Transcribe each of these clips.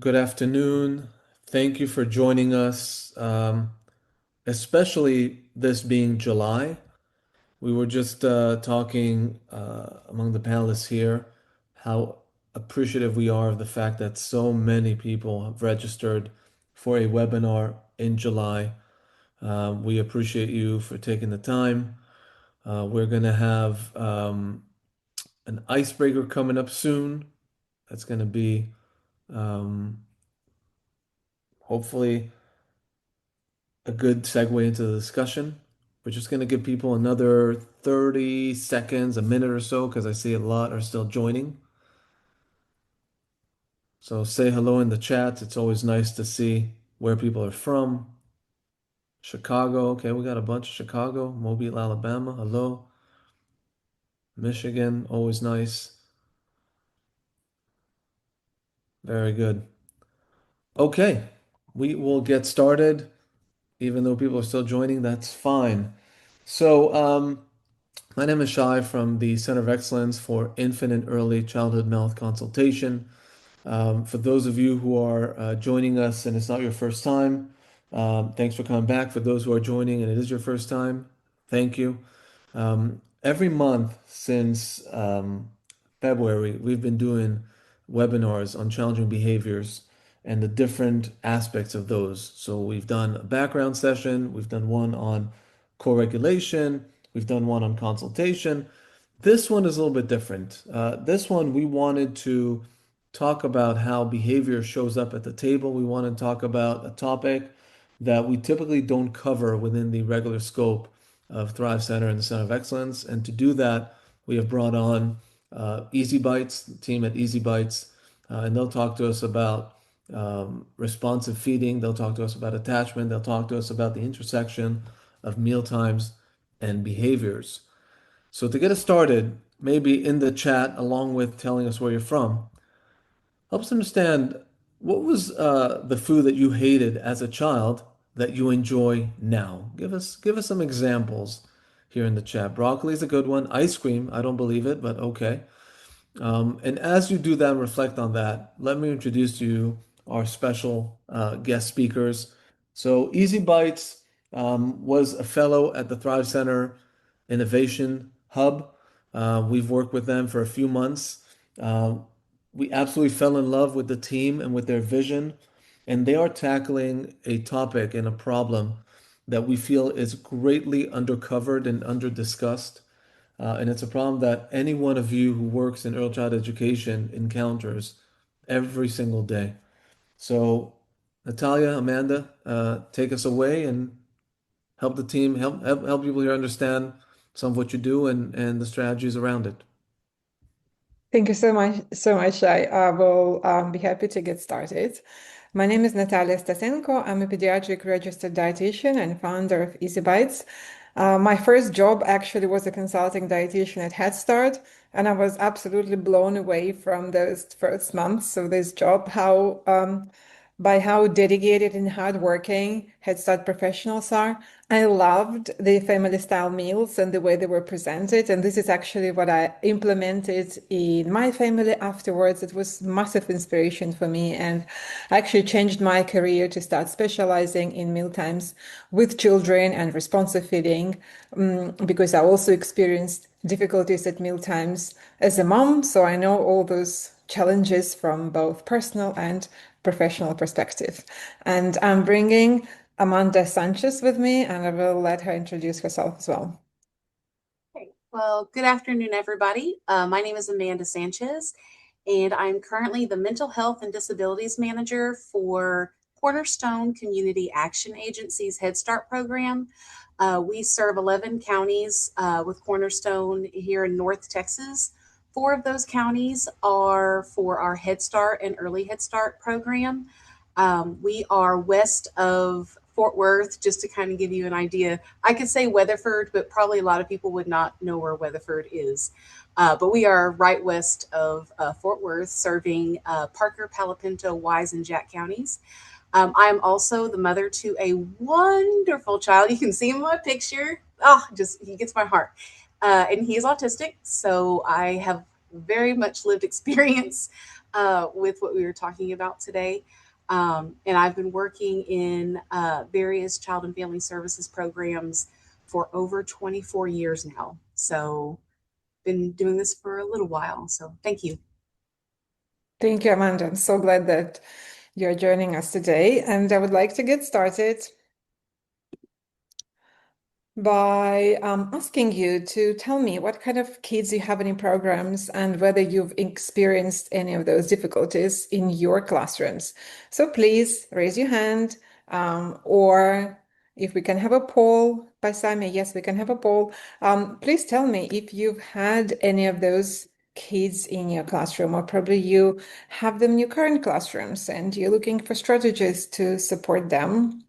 Good afternoon. Thank you for joining us, especially this being July. We were just talking among the panelists here how appreciative we are of the fact that so many people have registered for a webinar in July. We appreciate you for taking the time. We're going to have an icebreaker coming up soon. That's going to be um, hopefully a good segue into the discussion. We're just going to give people another 30 seconds, a minute or so, because I see a lot are still joining. So say hello in the chat. It's always nice to see where people are from. Chicago. Okay, we got a bunch of Chicago, Mobile, Alabama. Hello. Michigan. Always nice. Very good. Okay, we will get started. Even though people are still joining, that's fine. So, my name is Shai from the Center of Excellence for Infant and Early Childhood Mouth Consultation. For those of you who are joining us and it's not your first time, thanks for coming back. For those who are joining and it is your first time, thank you. Every month since February, we've been doing webinars on challenging behaviors and the different aspects of those. So we've done a background session, we've done one on co-regulation, we've done one on consultation. This one is a little bit different. This one, we wanted to talk about how behavior shows up at the table. We want to talk about a topic that we typically don't cover within the regular scope of Thrive Center and the Center of Excellence. And to do that, we have brought on Easy Bites, the team at Easy Bites, and they'll talk to us about responsive feeding. They'll talk to us about attachment. They'll talk to us about the intersection of meal times and behaviors. So to get us started, maybe in the chat, along with telling us where you're from, help us understand what was the food that you hated as a child that you enjoy now. Give us some examples here in the chat. Broccoli is a good one. Ice cream, I don't believe it, but okay. And as you do that and reflect on that, let me introduce to you our special guest speakers. So Easy Bites was a fellow at the Thrive Center Innovation Hub. We've worked with them for a few months. Uh, we absolutely fell in love with the team and with their vision, and they are tackling a topic and a problem that we feel is greatly undercovered and under-discussed. And it's a problem that any one of you who works in early child education encounters every single day. So, Natalia, Amanda, take us away and help the team, help people here understand some of what you do and the strategies around it. Thank you so much. I will be happy to get started. My name is Natalia Stasenko. I'm a pediatric registered dietitian and founder of Easy Bites. My first job actually was a consulting dietitian at Head Start, and I was absolutely blown away from those first months of this job, by how dedicated and hardworking Head Start professionals are. I loved the family style meals and the way they were presented. And this is actually what I implemented in my family afterwards. It was massive inspiration for me. And I actually changed my career to start specializing in meal times with children and responsive feeding, because I also experienced difficulties at meal times as a mom. So I know all those challenges from both personal and professional perspective. And I'm bringing Amanda Sanchez with me, and I will let her introduce herself as well. Okay. Well, good afternoon, everybody. My name is Amanda Sanchez, and I'm currently the Mental Health and Disabilities Manager for Cornerstone Community Action Agency's Head Start program. We serve 11 counties with Cornerstone here in North Texas. 4 of those counties are for our Head Start and Early Head Start program. We are west of Fort Worth, just to kind of give you an idea. I could say Weatherford, but probably a lot of people would not know where Weatherford is. But we are right west of Fort Worth, serving Parker, Palo Pinto, Wise, and Jack counties. I am also the mother to a wonderful child. You can see him in my picture. Oh, just he gets my heart. And he is autistic, so I have very much lived experience with what we were talking about today. And I've been working in various child and family services programs for over 24 years now. So, been doing this for a little while. So, thank you. Thank you, Amanda. I'm so glad that you're joining us today. And I would like to get started by asking you to tell me what kind of kids you have in your programs and whether you've experienced any of those difficulties in your classrooms. So please raise your hand, or if we can have a poll by Sammy, yes, we can have a poll. Please tell me if you've had any of those kids in your classroom, or probably you have them in your current classrooms and you're looking for strategies to support them.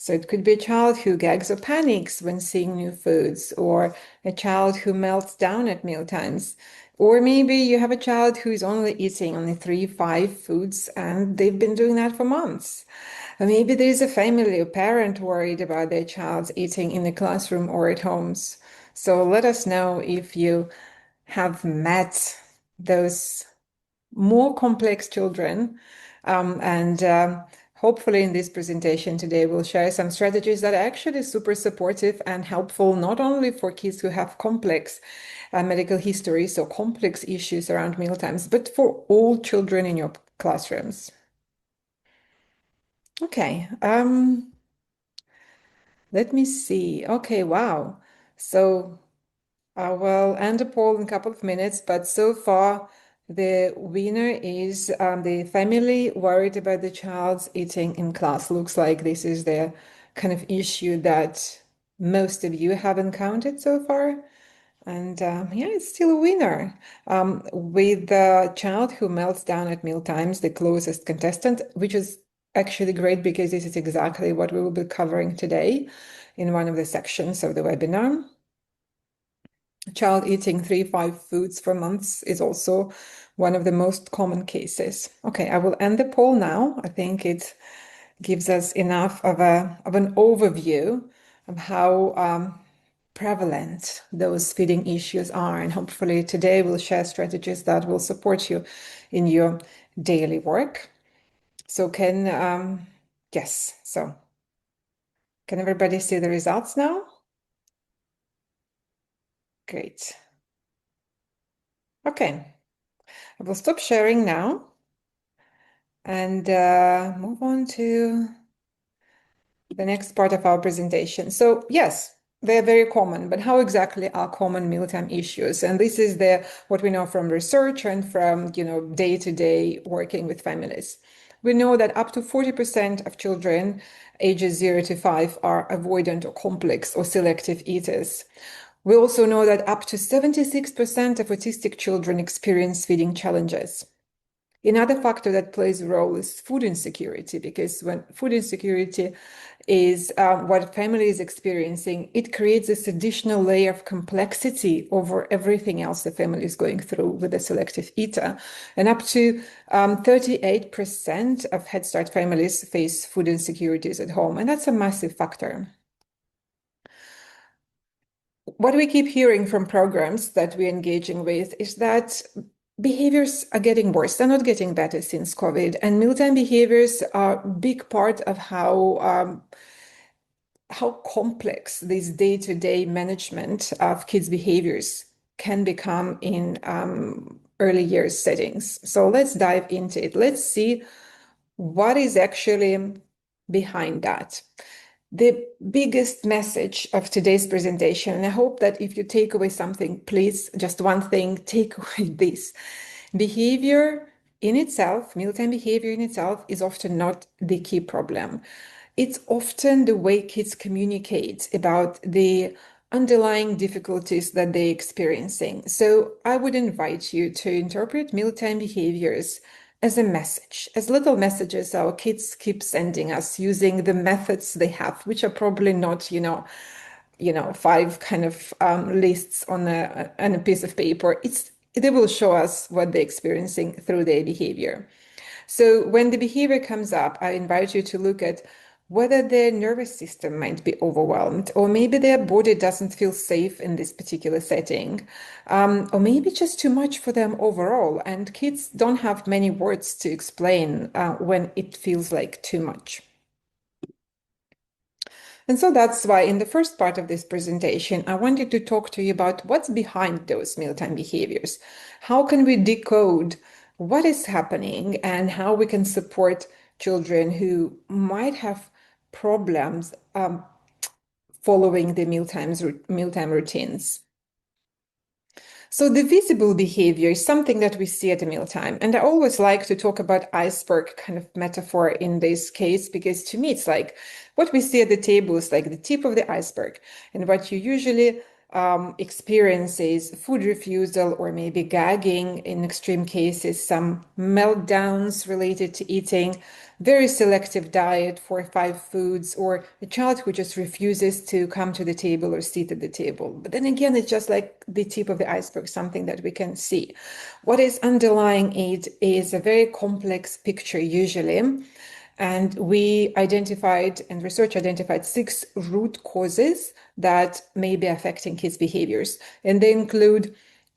So it could be a child who gags or panics when seeing new foods, or a child who melts down at mealtimes. Or maybe you have a child who is only eating only 3, 5 foods and they've been doing that for months. Or maybe there's a family or parent worried about their child's eating in the classroom or at homes. So let us know if you have met those more complex children. And hopefully in this presentation today, we'll share some strategies that are actually super supportive and helpful, not only for kids who have complex medical histories or complex issues around mealtimes, but for all children in your classrooms. Okay, let me see. Okay, wow. So I will end the poll in a couple of minutes, but so far the winner is the family worried about the child's eating in class. Looks like this is the kind of issue that most of you have encountered so far. And yeah, it's still a winner. With the child who melts down at meal times, the closest contestant, which is actually great because this is exactly what we will be covering today in one of the sections of the webinar. Child eating 3, 5 foods for months is also one of the most common cases. Okay, I will end the poll now. I think it gives us enough of an overview of how prevalent those feeding issues are. And hopefully today we'll share strategies that will support you in your daily work. So yes, so can everybody see the results now? Great. Okay, I will stop sharing now and move on to the next part of our presentation. So yes, they're very common, but how exactly are common mealtime issues? And this is what we know from research and from day-to-day working with families. We know that up to 40% of children ages 0 to 5 are avoidant or complex or selective eaters. We also know that up to 76% of autistic children experience feeding challenges. Another factor that plays a role is food insecurity, because when food insecurity is what a family is experiencing, it creates this additional layer of complexity over everything else the family is going through with a selective eater. And up to 38% of Head Start families face food insecurities at home, and that's a massive factor. What we keep hearing from programs that we're engaging with is that behaviors are getting worse. They're not getting better since COVID. And mealtime behaviors are a big part of how complex this day-to-day management of kids' behaviors can become in early years settings. So let's dive into it. Let's see what is actually behind that. The biggest message of today's presentation, and I hope that if you take away something, please, just one thing, take away this. Behavior in itself, mealtime behavior in itself, is often not the key problem. It's often the way kids communicate about the underlying difficulties that they're experiencing. So I would invite you to interpret mealtime behaviors as a message, as little messages our kids keep sending us using the methods they have, which are probably not, 5 kind of lists on a piece of paper. They will show us what they're experiencing through their behavior. So when the behavior comes up, I invite you to look at whether their nervous system might be overwhelmed, or maybe their body doesn't feel safe in this particular setting, or maybe just too much for them overall. And kids don't have many words to explain when it feels like too much. And so that's why in the first part of this presentation, I wanted to talk to you about what's behind those mealtime behaviors. How can we decode what is happening and how we can support children who might have problems following the mealtime routines. So the visible behavior is something that we see at a mealtime. And I always like to talk about iceberg kind of metaphor in this case, because to me, it's like what we see at the table is like the tip of the iceberg. And what you usually experience is food refusal or maybe gagging in extreme cases, some meltdowns related to eating, very selective diet, 4 or 5 foods, or a child who just refuses to come to the table or sit at the table. But then again, it's just like the tip of the iceberg, something that we can see. What is underlying it is a very complex picture usually. And we identified, and research identified 6 root causes that may be affecting kids' behaviors. And they include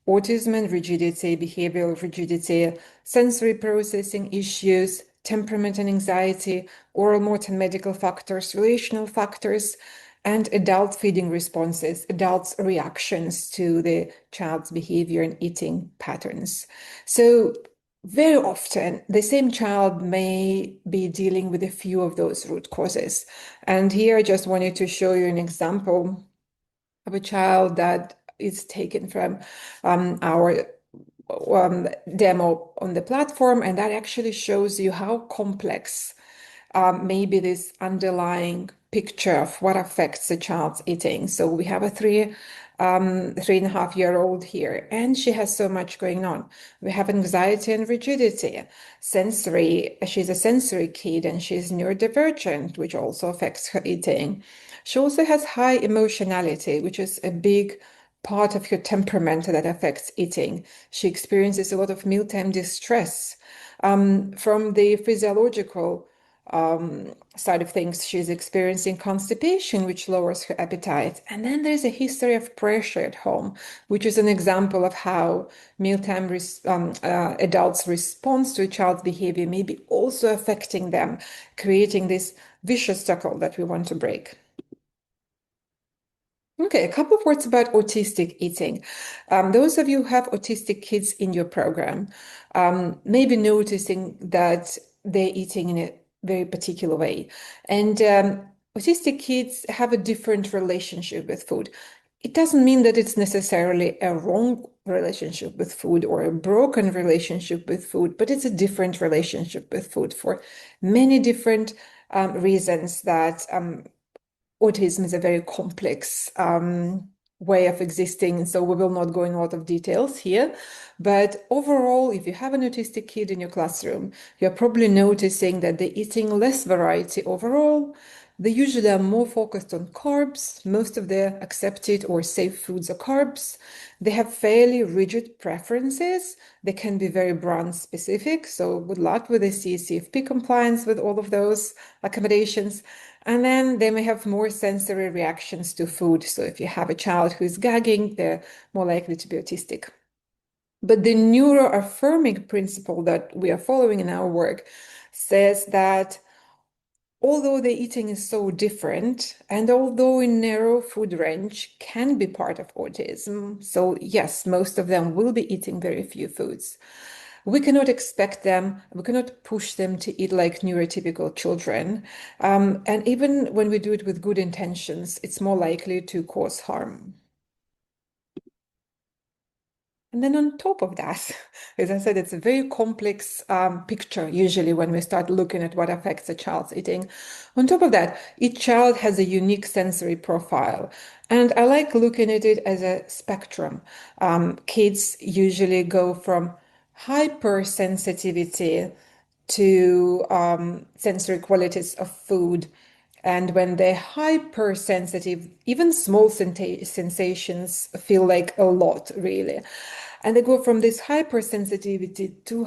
autism and rigidity, behavioral rigidity, sensory processing issues, temperament and anxiety, oral motor and medical factors, relational factors, and adult feeding responses, adults' reactions to the child's behavior and eating patterns. So very often, the same child may be dealing with a few of those root causes. And here I just wanted to show you an example of a child that is taken from our demo on the platform, and that actually shows you how complex maybe this underlying picture of what affects a child's eating. So we have a 3.5-year-old here, and she has so much going on. We have anxiety and rigidity, sensory. She's a sensory kid, and she's neurodivergent, which also affects her eating. She also has high emotionality, which is a big part of her temperament that affects eating. She experiences a lot of mealtime distress. From the physiological side of things, she's experiencing constipation, which lowers her appetite. And then there's a history of pressure at home, which is an example of how mealtime adults' response to a child's behavior may be also affecting them, creating this vicious circle that we want to break. Okay, a couple of words about autistic eating. Those of you who have autistic kids in your program may be noticing that they're eating in a very particular way. And autistic kids have a different relationship with food. It doesn't mean that it's necessarily a wrong relationship with food or a broken relationship with food, but it's a different relationship with food for many different reasons that autism is a very complex way of existing, and so we will not go in a lot of details here. But overall, if you have an autistic kid in your classroom, you're probably noticing that they're eating less variety overall. They usually are more focused on carbs. Most of their accepted or safe foods are carbs. They have fairly rigid preferences. They can be very brand specific. So good luck with the CCFP compliance with all of those accommodations. And then they may have more sensory reactions to food. So if you have a child who is gagging, they're more likely to be autistic. But the neuroaffirming principle that we are following in our work says that although the eating is so different, and although a narrow food range can be part of autism, so yes, most of them will be eating very few foods. We cannot expect them, we cannot push them to eat like neurotypical children. And even when we do it with good intentions, it's more likely to cause harm. And then on top of that, as I said, it's a very complex picture usually when we start looking at what affects a child's eating. On top of that, each child has a unique sensory profile. And I like looking at it as a spectrum. Kids usually go from hypersensitivity to sensory qualities of food. And when they're hypersensitive, even small sensations feel like a lot, really. And they go from this hypersensitivity to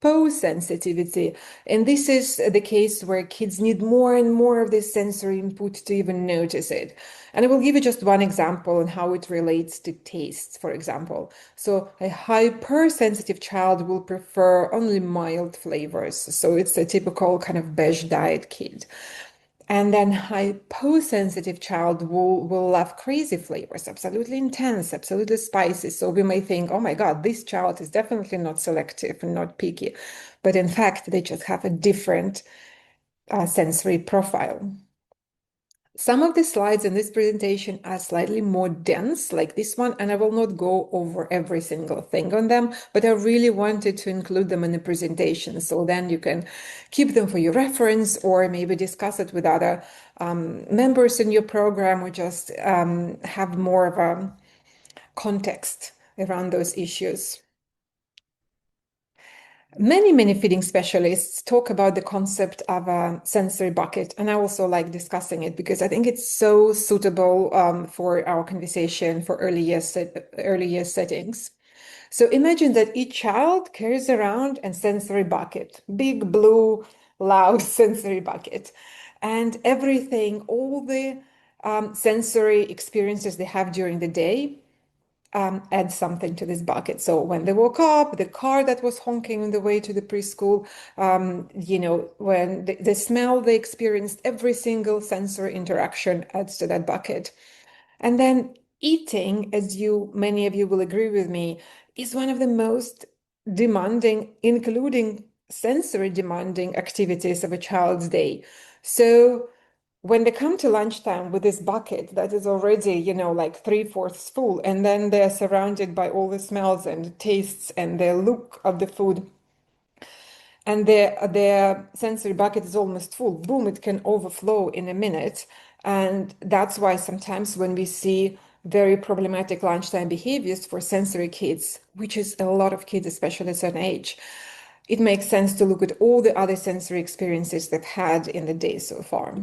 hyposensitivity. And this is the case where kids need more and more of this sensory input to even notice it. And I will give you just one example on how it relates to taste, for example. So a hypersensitive child will prefer only mild flavors. So it's a typical kind of beige diet kid. And then hyposensitive child will love crazy flavors, absolutely intense, absolutely spicy. So we may think, oh my God, this child is definitely not selective and not picky. But in fact, they just have a different sensory profile. Some of the slides in this presentation are slightly more dense, like this one, and I will not go over every single thing on them, but I really wanted to include them in the presentation, so then you can keep them for your reference or maybe discuss it with other members in your program, or just have more of a context around those issues. Many feeding specialists talk about the concept of a sensory bucket, and I also like discussing it because I think it's so suitable for our conversation for early year settings. So imagine that each child carries around a sensory bucket, big blue, loud sensory bucket, and everything, all the sensory experiences they have during the day add something to this bucket. So when they woke up, the car that was honking on the way to the preschool, when the smell they experienced, every single sensory interaction adds to that bucket. And then eating, as many of you will agree with me, is one of the most demanding, including sensory demanding activities of a child's day. So when they come to lunchtime with this bucket that is already, like 3/4 full, and then they're surrounded by all the smells and tastes and the look of the food, and their sensory bucket is almost full, boom, it can overflow in a minute. And that's why sometimes when we see very problematic lunchtime behaviors for sensory kids, which is a lot of kids, especially at a certain age, it makes sense to look at all the other sensory experiences they've had in the day so far.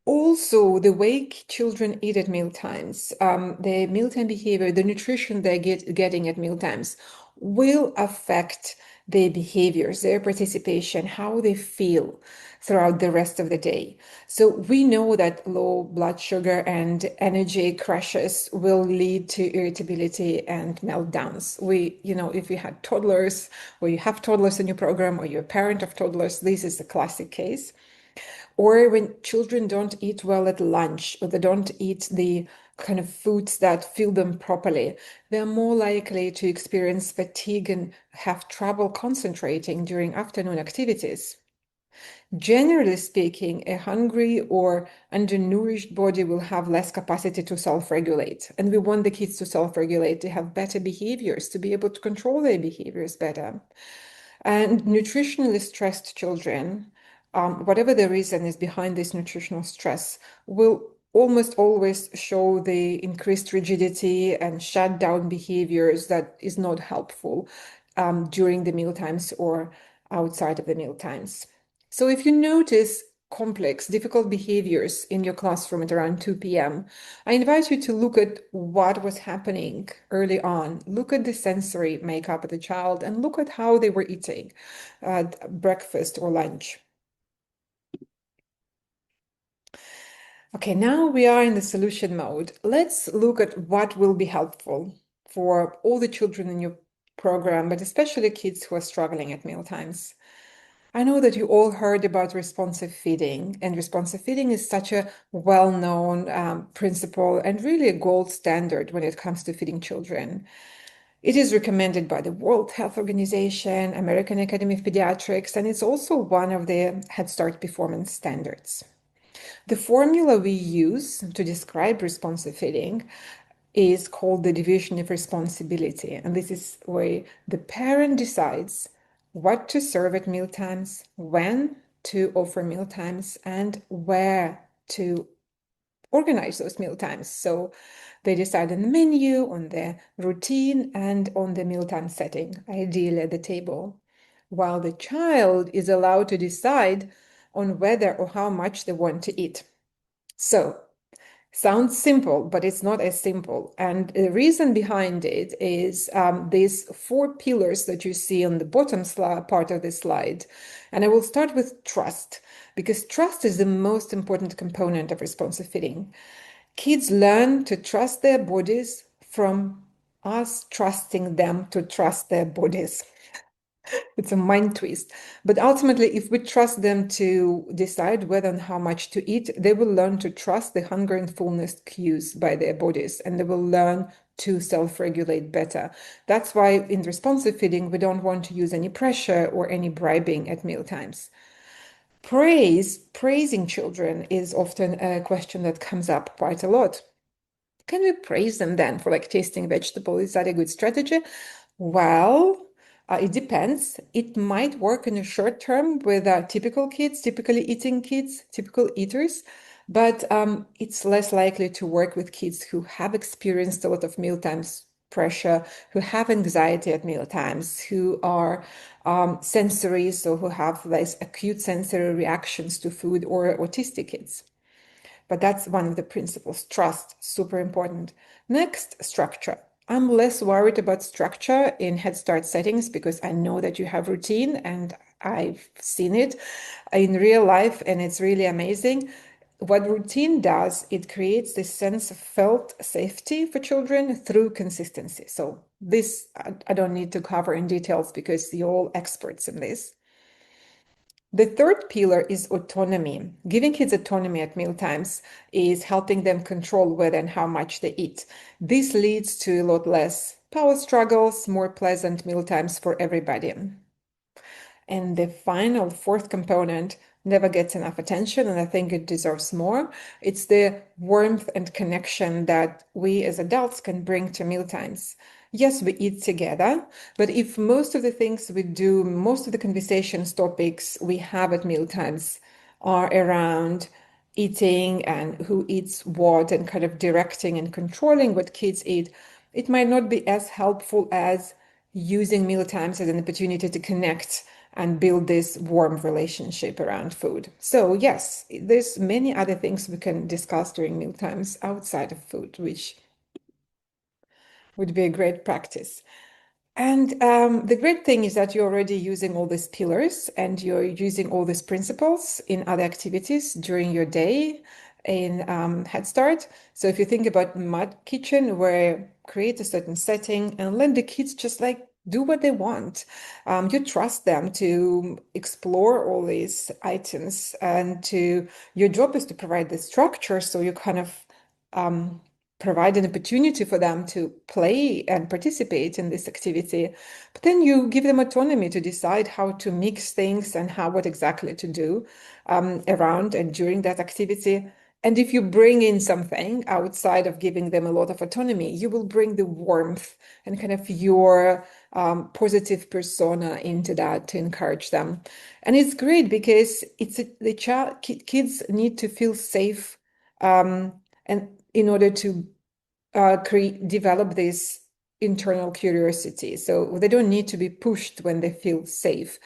Also, the way children eat at mealtimes, their mealtime behavior, the nutrition they're getting at mealtimes will affect their behaviors, their participation, how they feel throughout the rest of the day. So we know that low blood sugar and energy crashes will lead to irritability and meltdowns. If you had toddlers, or you have toddlers in your program, or you're a parent of toddlers, this is a classic case. Or when children don't eat well at lunch, or they don't eat the kind of foods that fill them properly, they're more likely to experience fatigue and have trouble concentrating during afternoon activities. Generally speaking, a hungry or undernourished body will have less capacity to self-regulate. And we want the kids to self-regulate, to have better behaviors, to be able to control their behaviors better. And nutritionally stressed children, whatever the reason is behind this nutritional stress, will almost always show the increased rigidity and shutdown behaviors that is not helpful during the mealtimes or outside of the mealtimes. So if you notice complex, difficult behaviors in your classroom at around 2 p.m., I invite you to look at what was happening early on. Look at the sensory makeup of the child and look at how they were eating at breakfast or lunch. Okay, now we are in the solution mode. Let's look at what will be helpful for all the children in your program, but especially kids who are struggling at mealtimes. I know that you all heard about responsive feeding, and responsive feeding is such a well-known principle and really a gold standard when it comes to feeding children. It is recommended by the World Health Organization, American Academy of Pediatrics, and it's also one of the Head Start performance standards. The formula we use to describe responsive feeding is called the division of responsibility. And this is where the parent decides what to serve at mealtimes, when to offer mealtimes, and where to organize those mealtimes. So they decide on the menu, on the routine, and on the mealtime setting, ideally at the table, while the child is allowed to decide on whether or how much they want to eat. So Sounds simple, but it's not as simple. And the reason behind it is these four pillars that you see on the bottom part of the slide. And I will start with trust, because trust is the most important component of responsive feeding. Kids learn to trust their bodies from us trusting them to trust their bodies. It's a mind twist. But ultimately, if we trust them to decide whether and how much to eat, they will learn to trust the hunger and fullness cues by their bodies, and they will learn to self-regulate better. That's why in responsive feeding, we don't want to use any pressure or any bribing at meal times. Praising children is often a question that comes up quite a lot. Can we praise them then for like tasting vegetable? Is that a good strategy? Well, it depends. It might work in a short term with typical kids, typically eating kids, typical eaters, but it's less likely to work with kids who have experienced a lot of mealtimes pressure, who have anxiety at mealtimes, who are sensory, so who have less acute sensory reactions to food, or autistic kids. But that's one of the principles. Trust, super important. Next, structure. I'm less worried about structure in Head Start settings because I know that you have routine and I've seen it in real life and it's really amazing. What routine does, it creates this sense of felt safety for children through consistency. So this, I don't need to cover in details because you're all experts in this. The third pillar is autonomy. Giving kids autonomy at mealtimes is helping them control whether and how much they eat. This leads to a lot less power struggles, more pleasant mealtimes for everybody. And the final fourth component never gets enough attention, and I think it deserves more. It's the warmth and connection that we as adults can bring to mealtimes. Yes, we eat together, but if most of the things we do, most of the conversations, topics we have at mealtimes are around eating and who eats what and kind of directing and controlling what kids eat, it might not be as helpful as using mealtimes as an opportunity to connect and build this warm relationship around food. So yes, there's many other things we can discuss during mealtimes outside of food, which would be a great practice. And the great thing is that you're already using all these pillars and you're using all these principles in other activities during your day in Head Start. So if you think about Mud Kitchen, where create a certain setting and let the kids just like do what they want. You trust them to explore all these items, and to your job is to provide the structure. So you kind of provide an opportunity for them to play and participate in this activity. But then you give them autonomy to decide how to mix things and how what exactly to do around and during that activity. And if you bring in something outside of giving them a lot of autonomy, you will bring the warmth and kind of your positive persona into that to encourage them. And it's great because the kids need to feel safe, and in order to develop this internal curiosity. So they don't need to be pushed when they feel safe.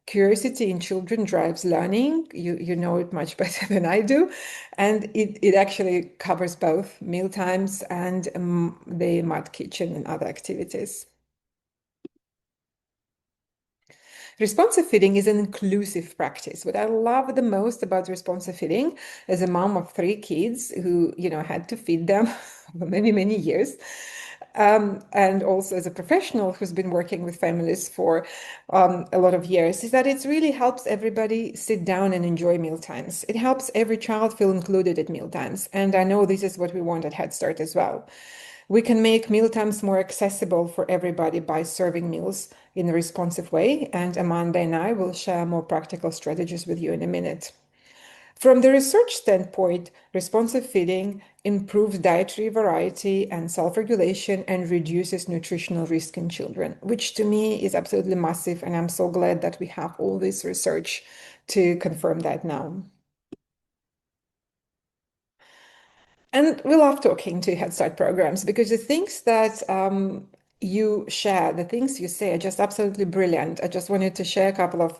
Curiosity in children drives learning. You know it much better than I do. And it actually covers both mealtimes and the mud kitchen and other activities. Responsive feeding is an inclusive practice. What I love the most about responsive feeding, as a mom of three kids who, had to feed them for many, many years, and also as a professional who's been working with families for a lot of years, is that it really helps everybody sit down and enjoy mealtimes. It helps every child feel included at mealtimes. And I know this is what we want at Head Start as well. We can make mealtimes more accessible for everybody by serving meals in a responsive way, and Amanda and I will share more practical strategies with you in a minute. From the research standpoint, responsive feeding improves dietary variety and self-regulation and reduces nutritional risk in children, which to me is absolutely massive, and I'm so glad that we have all this research to confirm that now. And we love talking to Head Start programs because the things that you share, the things you say are just absolutely brilliant. I just wanted to share a couple of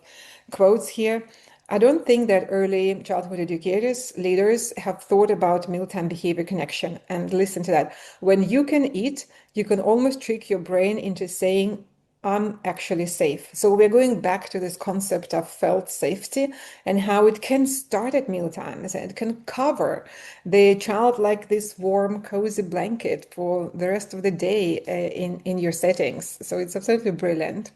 quotes here. I don't think that early childhood educators, leaders have thought about mealtime behavior connection. And listen to that. When you can eat, you can almost trick your brain into saying, I'm actually safe. So we're going back to this concept of felt safety and how it can start at mealtimes and it can cover the child like this warm, cozy blanket for the rest of the day in your settings. So it's absolutely brilliant.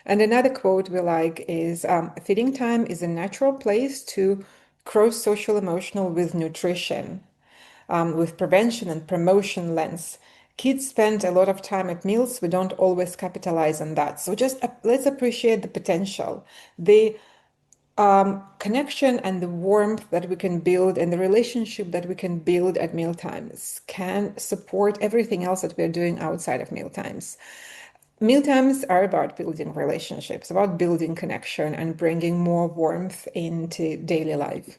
And another quote we like is feeding time is a natural place to cross social emotional with nutrition, with prevention and promotion lens. Kids spend a lot of time at meals. We don't always capitalize on that. So just let's appreciate the potential, the connection and the warmth that we can build and the relationship that we can build at mealtimes can support everything else that we're doing outside of mealtimes. Mealtimes are about building relationships, about building connection and bringing more warmth into daily life.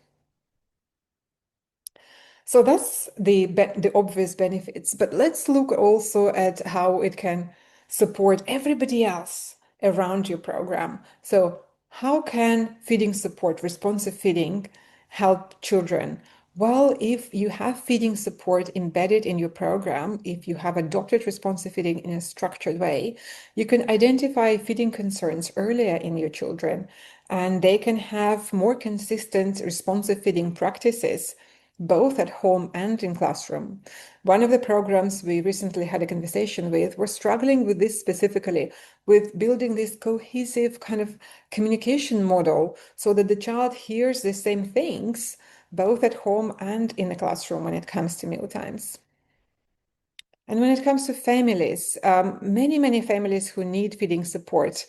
So that's the obvious benefits, but let's look also at how it can support everybody else around your program. So how can feeding support, responsive feeding, help children? Well, if you have feeding support embedded in your program, if you have adopted responsive feeding in a structured way, you can identify feeding concerns earlier in your children, and they can have more consistent responsive feeding practices both at home and in classroom. One of the programs we recently had a conversation with were struggling with this specifically, with building this cohesive kind of communication model so that the child hears the same things both at home and in the classroom when it comes to meal times. And when it comes to families, many families who need feeding support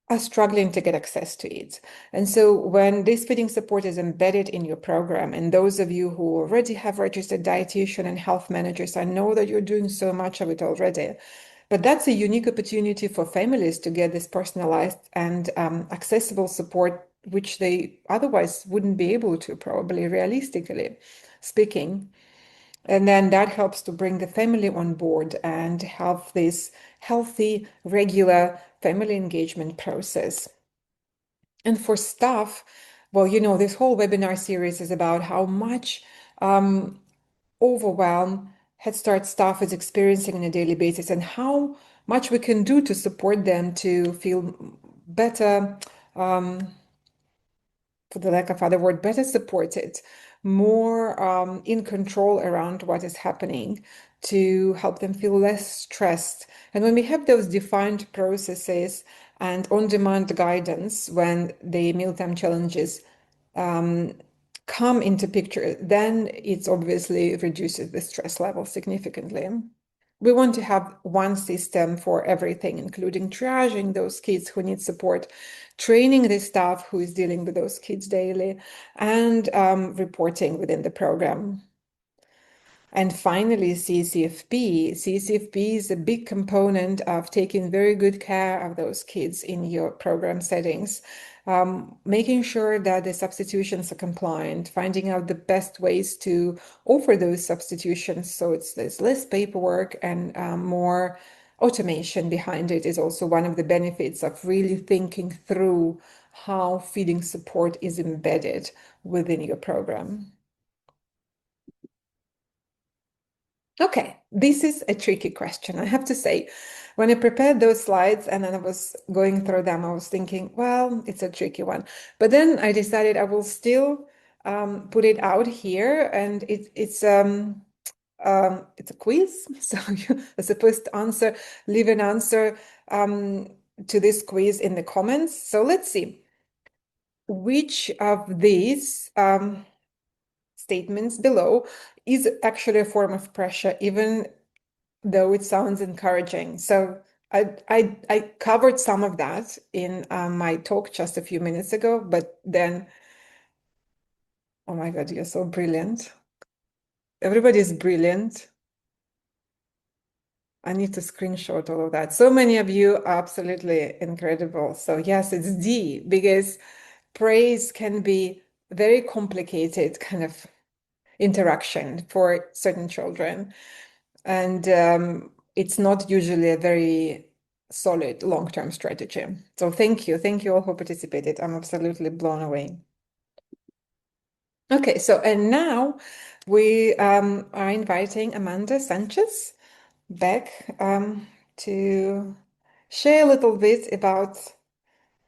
are struggling to get access to it. And so when this feeding support is embedded in your program, and those of you who already have registered dietitian and health managers, I know that you're doing so much of it already, but that's a unique opportunity for families to get this personalized and accessible support, which they otherwise wouldn't be able to, probably realistically speaking. And then that helps to bring the family on board and have this healthy, regular family engagement process. And for staff, well, this whole webinar series is about how much overwhelm Head Start staff is experiencing on a daily basis and how much we can do to support them to feel better, for the lack of other word, better supported, more in control around what is happening to help them feel less stressed. And when we have those defined processes and on-demand guidance when the mealtime challenges come into picture, then it's obviously reduces the stress level significantly. We want to have one system for everything, including triaging those kids who need support, training the staff who is dealing with those kids daily, and reporting within the program. And finally, CCFP. CCFP is a big component of taking very good care of those kids in your program settings, making sure that the substitutions are compliant, finding out the best ways to offer those substitutions so there's less paperwork and more automation behind it is also one of the benefits of really thinking through how feeding support is embedded within your program. Okay, this is a tricky question, I have to say. When I prepared those slides and then I was going through them, I was thinking, well, it's a tricky one. But then I decided I will still put it out here, and it's a quiz. So you are supposed to leave an answer to this quiz in the comments. So let's see. Which of these statements below is actually a form of pressure, even though it sounds encouraging? So I covered some of that in my talk just a few minutes ago, but then, oh my God, you're so brilliant. Everybody's brilliant. I need to screenshot all of that. So many of you are absolutely incredible. So yes, it's D, because praise can be very complicated kind of interaction for certain children. And it's not usually a very solid long-term strategy. So thank you all who participated. I'm absolutely blown away. Okay, so and now we are inviting Amanda Sanchez back to share a little bit about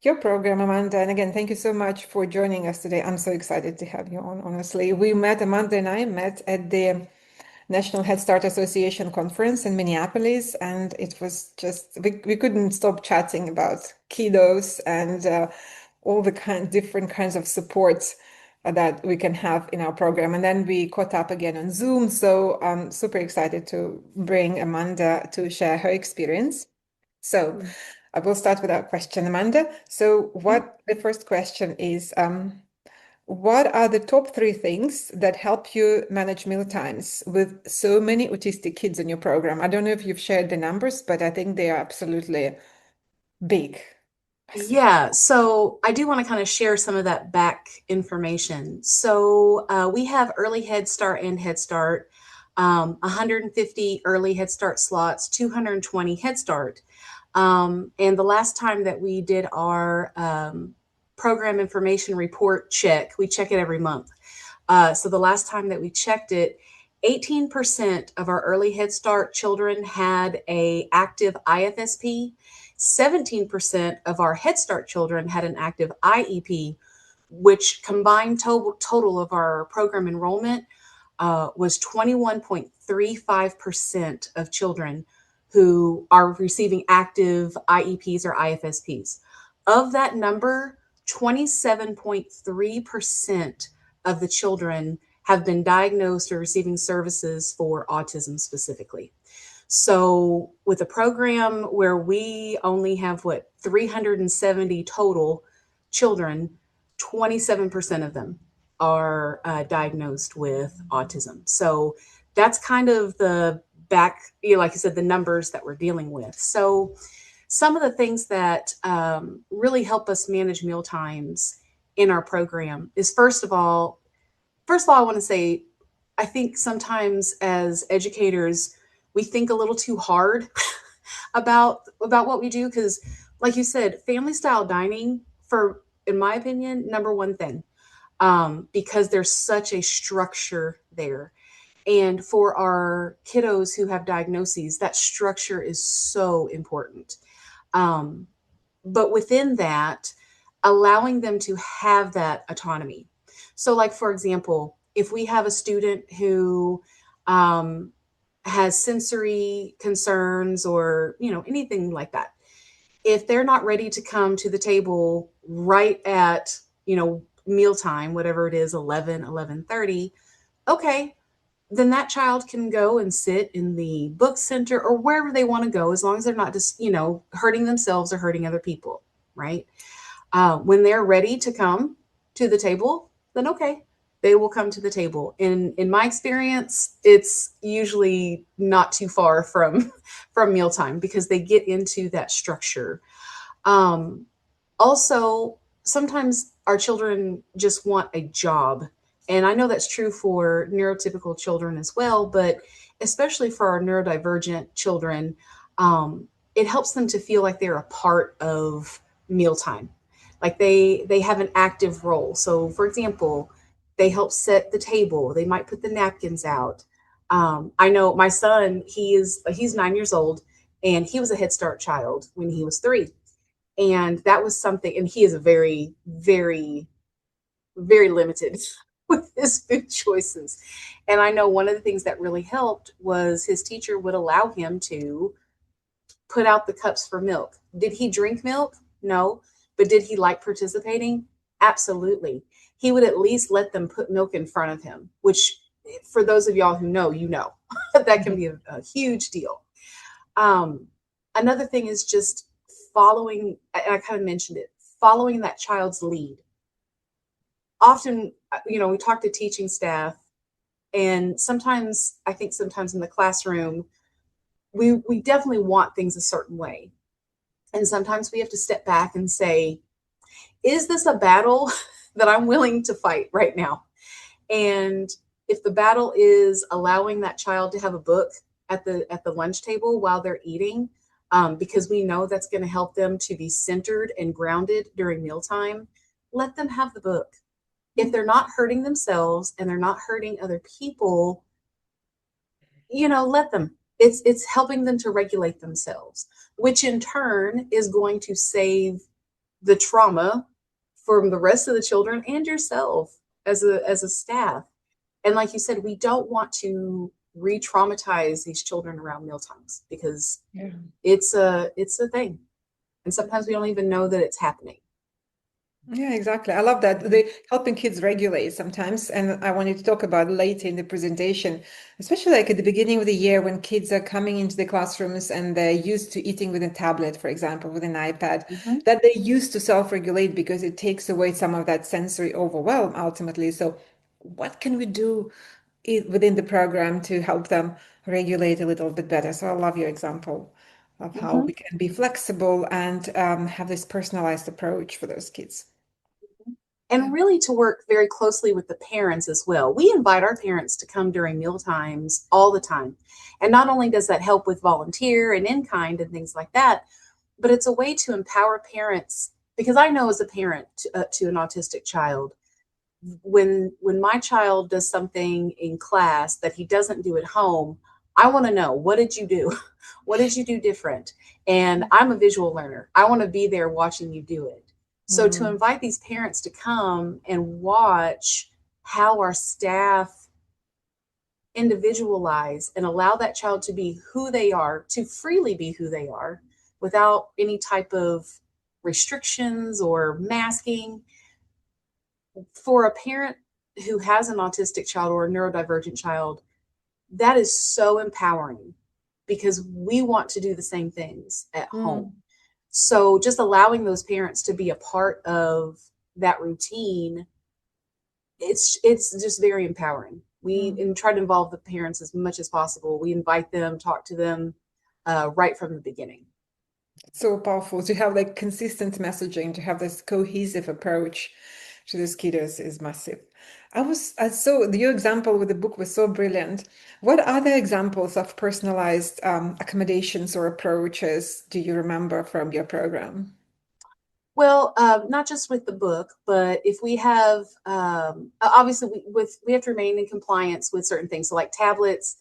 your program, Amanda. And again, thank you so much for joining us today. I'm so excited to have you on, honestly. Amanda and I met at the National Head Start Association conference in Minneapolis, and it was just, we couldn't stop chatting about kiddos and all the different kinds of supports that we can have in our program. And then we caught up again on Zoom. So I'm super excited to bring Amanda to share her experience. So I will start with our question, Amanda. So the first question is, what are the top 3 things that help you manage meal times with so many autistic kids in your program? I don't know if you've shared the numbers, but I think they are absolutely big. Yeah, so I do want to kind of share some of that back information. So we have early Head Start and Head Start, 150 early Head Start slots, 220 Head Start. And the last time that we did our program information report check, we check it every month. So the last time that we checked it, 18% of our early Head Start children had a active IFSP. 17% of our Head Start children had an active IEP, which combined total of our program enrollment was 21.35% of children who are receiving active IEPs or IFSPs. Of that number, 27.3% of the children have been diagnosed or receiving services for autism specifically. So with a program where we only have 370 total children, 27% of them are diagnosed with autism. So that's kind of the back, like I said, the numbers that we're dealing with. So some of the things that really help us manage meal times in our program is first of all, I want to say, I think sometimes as educators, we think a little too hard about what we do because, like you said, family style dining, for in my opinion, number one thing, because there's such a structure there. And for our kiddos who have diagnoses, that structure is so important. But within that, allowing them to have that autonomy. So, like, for example, if we have a student who has sensory concerns or, anything like that, if they're not ready to come to the table right at, mealtime, whatever it is, 11:30, okay, then that child can go and sit in the book center or wherever they want to go, as long as they're not just, hurting themselves or hurting other people, right? When they're ready to come to the table, then okay, they will come to the table. In my experience, it's usually not too far from mealtime because they get into that structure. Also, sometimes our children just want a job. And I know that's true for neurotypical children as well, but especially for our neurodivergent children, it helps them to feel like they're a part of mealtime. Like they have an active role. So, for example, they help set the table. They might put the napkins out. I know my son, he's 9 years old, and he was a Head Start child when he was 3. And that was something, and he is a very, very, very limited with his food choices. And I know one of the things that really helped was his teacher would allow him to put out the cups for milk. Did he drink milk? No. But did he like participating? Absolutely. He would at least let them put milk in front of him, which, for those of y'all who know, that can be a huge deal. Another thing is just following, and I kind of mentioned it, following that child's lead. Often, we talk to teaching staff, and sometimes in the classroom, we definitely want things a certain way. And sometimes we have to step back and say, is this a battle that I'm willing to fight right now? And if the battle is allowing that child to have a book at the lunch table while they're eating, because we know that's going to help them to be centered and grounded during mealtime. Let them have the book. If they're not hurting themselves and they're not hurting other people, let them. It's helping them to regulate themselves, which in turn is going to save the trauma from the rest of the children and yourself as a staff. And like you said, we don't want to re-traumatize these children around mealtimes, because it's a thing. And sometimes we don't even know that it's happening. Yeah, exactly. I love that. They helping kids regulate sometimes. And I wanted to talk about later in the presentation, especially like at the beginning of the year when kids are coming into the classrooms and they're used to eating with a tablet, for example, with an iPad, that they used to self-regulate because it takes away some of that sensory overwhelm ultimately. So what can we do within the program to help them regulate a little bit better? So I love your example of how we can be flexible and have this personalized approach for those kids. And really to work very closely with the parents as well. We invite our parents to come during meal times all the time. And not only does that help with volunteer and in-kind and things like that, but it's a way to empower parents. Because I know as a parent to an autistic child, when my child does something in class that he doesn't do at home, I want to know, what did you do? What did you do different? And I'm a visual learner. I want to be there watching you do it. So to invite these parents to come and watch how our staff individualize and allow that child to be who they are, to freely be who they are without any type of restrictions or masking. For a parent who has an autistic child or a neurodivergent child, that is so empowering, because we want to do the same things at home. So just allowing those parents to be a part of that routine, it's just very empowering. We try to involve the parents as much as possible. We invite them, talk to them right from the beginning. It's so powerful to have like consistent messaging, to have this cohesive approach to these kiddos is massive. I saw your example with the book was so brilliant. What other examples of personalized accommodations or approaches do you remember from your program? Well, not just with the book, but if we have, obviously we have to remain in compliance with certain things. So like tablets,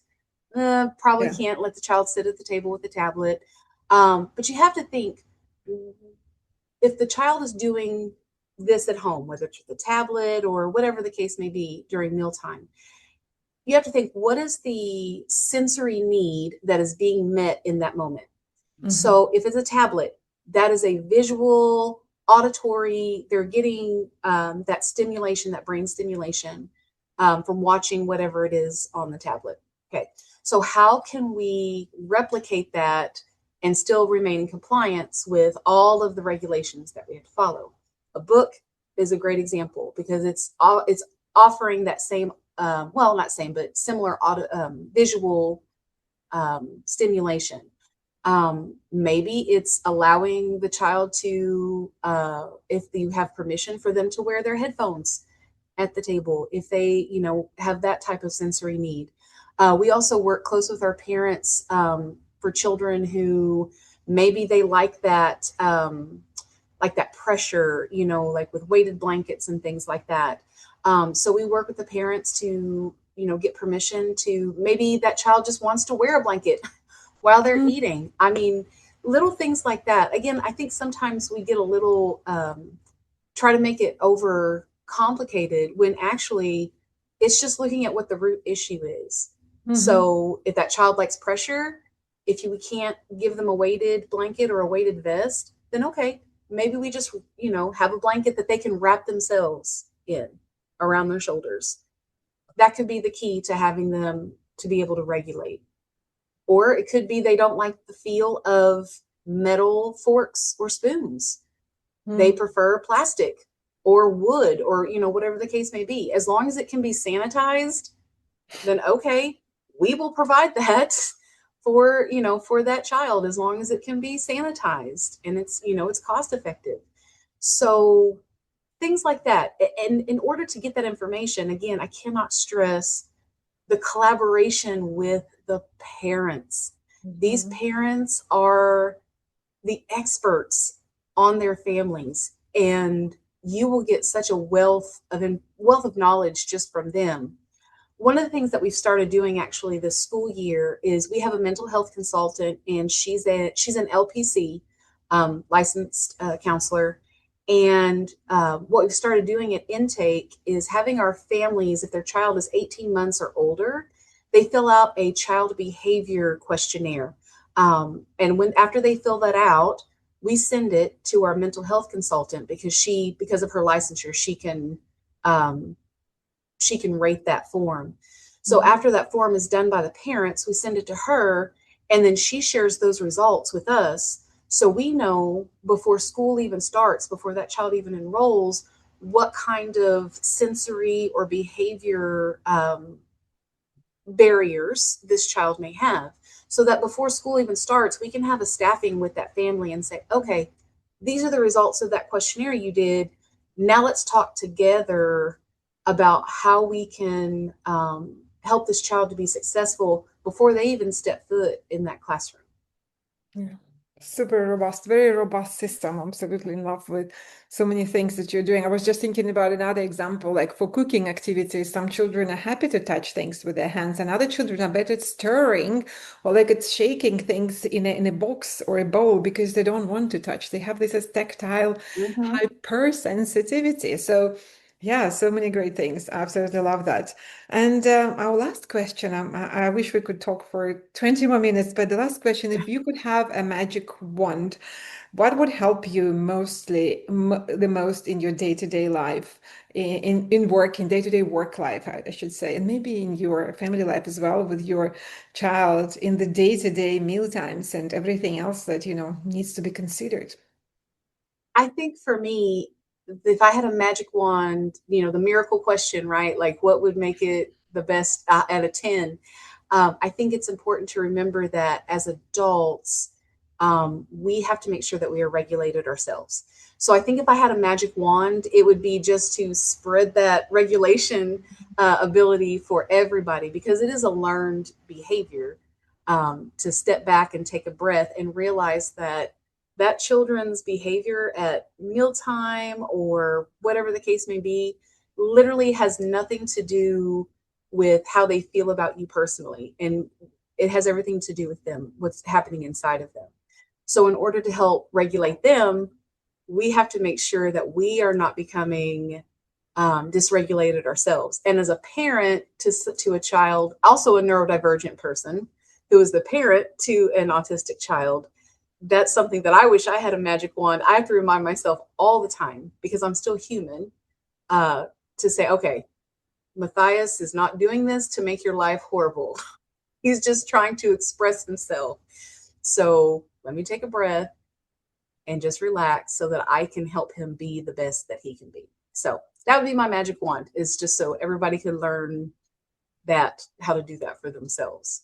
probably can't let the child sit at the table with the tablet. But you have to think, if the child is doing this at home, whether it's the tablet or whatever the case may be during mealtime, you have to think, what is the sensory need that is being met in that moment? So if it's a tablet, that is a visual, auditory, they're getting that stimulation, that brain stimulation from watching whatever it is on the tablet. Okay, so how can we replicate that and still remain in compliance with all of the regulations that we have to follow? A book is a great example, because it's offering that same, well, not same, but similar visual stimulation. Maybe it's allowing the child to, if you have permission for them to wear their headphones at the table, if they, have that type of sensory need. We also work close with our parents for children who maybe they like that pressure, like with weighted blankets and things like that. So we work with the parents to, get permission to, maybe that child just wants to wear a blanket while they're eating. I mean, little things like that. Again, I think sometimes we get a little, try to make it over complicated when actually it's just looking at what the root issue is. So if that child likes pressure, if we can't give them a weighted blanket or a weighted vest, then okay, maybe we just, have a blanket that they can wrap themselves in around their shoulders. That could be the key to having them to be able to regulate. Or it could be they don't like the feel of metal forks or spoons. They prefer plastic or wood or, whatever the case may be. As long as it can be sanitized, then okay, we will provide that for, for that child, as long as it can be sanitized and it's, it's cost effective. So things like that. And in order to get that information, again, I cannot stress the collaboration with the parents. These Mhm. parents are the experts on their families, and you will get such a wealth of knowledge just from them. One of the things that we've started doing actually this school year is we have a mental health consultant, and she's an LPC, licensed counselor. And what we've started doing at intake is having our families, if their child is 18 months or older, they fill out a child behavior questionnaire. And when after they fill that out, we send it to our mental health consultant because of her licensure, um, she can rate that form. So Mhm. after that form is done by the parents, we send it to her, and then she shares those results with us. So we know before school even starts, before that child even enrolls, what kind of sensory or behavior barriers this child may have, so that before school even starts, we can have a staffing with that family and say, okay, these are the results of that questionnaire you did. Now let's talk together about how we can help this child to be successful before they even step foot in that classroom. Yeah. Super robust, very robust system. I'm absolutely in love with so many things that you're doing. I was just thinking about another example, like for cooking activities, some children are happy to touch things with their hands, and other children are better at stirring or like it's shaking things in a box or a bowl because they don't want to touch. They have this as tactile Mm-hmm. hypersensitivity. So yeah, so many great things. I absolutely love that. And our last question, I wish we could talk for 20 more minutes, but the last question, if you could have a magic wand, what would help you the most in your day-to-day life, in work, in day-to-day work life, I should say, and maybe in your family life as well with your child, in the day-to-day meal times and everything else that, needs to be considered? I think for me, if I had a magic wand, the miracle question, right? Like, what would make it the best out of 10? I think it's important to remember that as adults, we have to make sure that we are regulated ourselves. So I think if I had a magic wand, it would be just to spread that regulation ability for everybody, because it is a learned behavior, to step back and take a breath and realize that that children's behavior at mealtime or whatever the case may be literally has nothing to do with how they feel about you personally. And it has everything to do with them, what's happening inside of them. So, in order to help regulate them, we have to make sure that we are not becoming dysregulated ourselves. And as a parent to a child, also a neurodivergent person who is the parent to an autistic child, that's something that I wish I had a magic wand. I have to remind myself all the time, because I'm still human, uh, to say, okay, Matthias is not doing this to make your life horrible. He's just trying to express himself. So let me take a breath and just relax so that I can help him be the best that he can be. So that would be my magic wand, is just so everybody can learn that, how to do that for themselves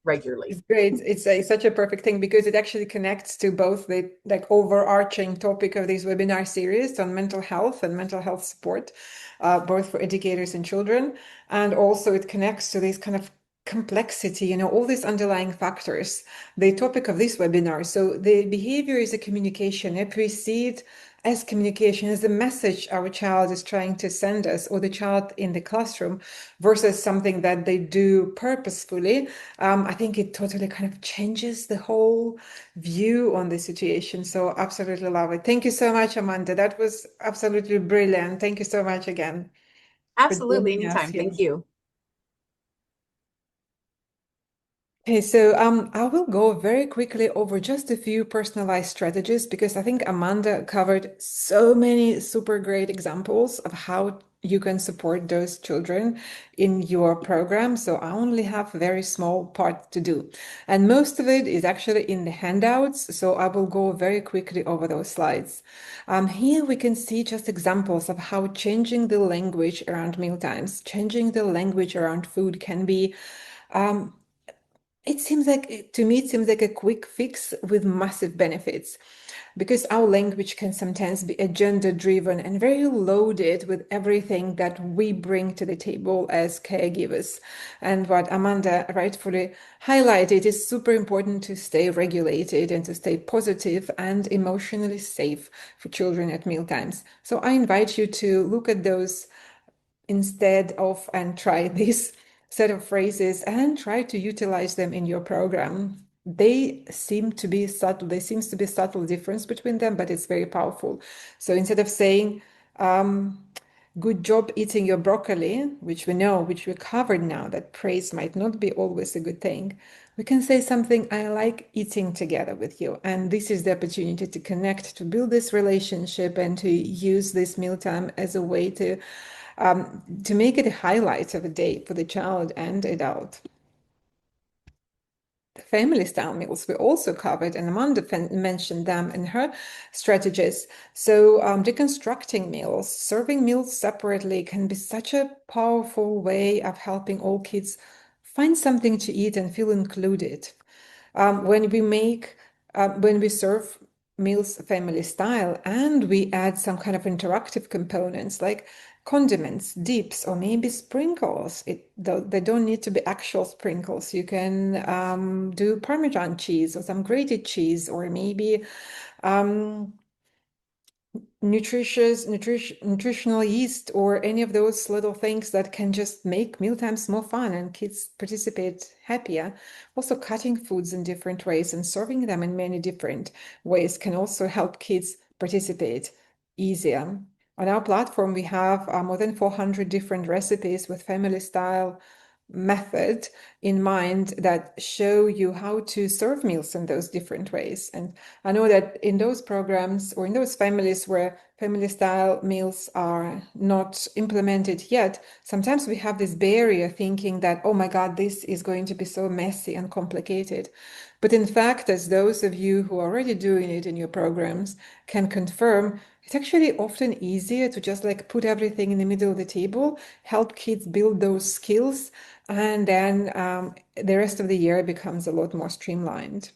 regularly. It's great. It's such a perfect thing because it actually connects to both the like overarching topic of this webinar series on mental health and mental health support, both for educators and children, and also it connects to this kind of complexity, all these underlying factors, the topic of this webinar. So the behavior is a communication, it precedes as communication, as a message our child is trying to send us, or the child in the classroom, versus something that they do purposefully. I think it totally kind of changes the whole view on the situation. So absolutely love it. Thank you so much, Amanda. That was absolutely brilliant. Thank you so much again for Absolutely, joining us anytime. here. Thank you. Okay, so I will go very quickly over just a few personalized strategies because I think Amanda covered so many super great examples of how you can support those children in your program. So I only have a very small part to do. And most of it is actually in the handouts. So I will go very quickly over those slides. Here we can see just examples of how changing the language around mealtimes, changing the language around food can be um, to me, it seems like a quick fix with massive benefits. because our language can sometimes be agenda-driven and very loaded with everything that we bring to the table as caregivers. And what Amanda rightfully highlighted is super important to stay regulated and to stay positive and emotionally safe for children at mealtimes. So I invite you to look at those instead of and try this set of phrases and try to utilize them in your program. They seem to be subtle. There seems to be a subtle difference between them, but it's very powerful. So instead of saying, good job eating your broccoli, which we know, which we covered now, that praise might not be always a good thing, we can say something, I like eating together with you. And this is the opportunity to connect, to build this relationship, and to use this mealtime as a way to make it a highlight of a day for the child and adult. The family style meals we also covered, and Amanda mentioned them in her strategies. So deconstructing meals, serving meals separately can be such a powerful way of helping all kids find something to eat and feel included. When we serve meals family style and we add some kind of interactive components like condiments, dips, or maybe sprinkles. They don't need to be actual sprinkles. You can do Parmesan cheese or some grated cheese, or maybe nutritional yeast, or any of those little things that can just make mealtimes more fun and kids participate happier. Also, cutting foods in different ways and serving them in many different ways can also help kids participate easier. On our platform, we have more than 400 different recipes with family style method in mind that show you how to serve meals in those different ways. And I know that in those programs or in those families where family style meals are not implemented yet, sometimes we have this barrier thinking that, oh my God, this is going to be so messy and complicated. But in fact, as those of you who are already doing it in your programs can confirm, it's actually often easier to just like put everything in the middle of the table, help kids build those skills, and then the rest of the year becomes a lot more streamlined.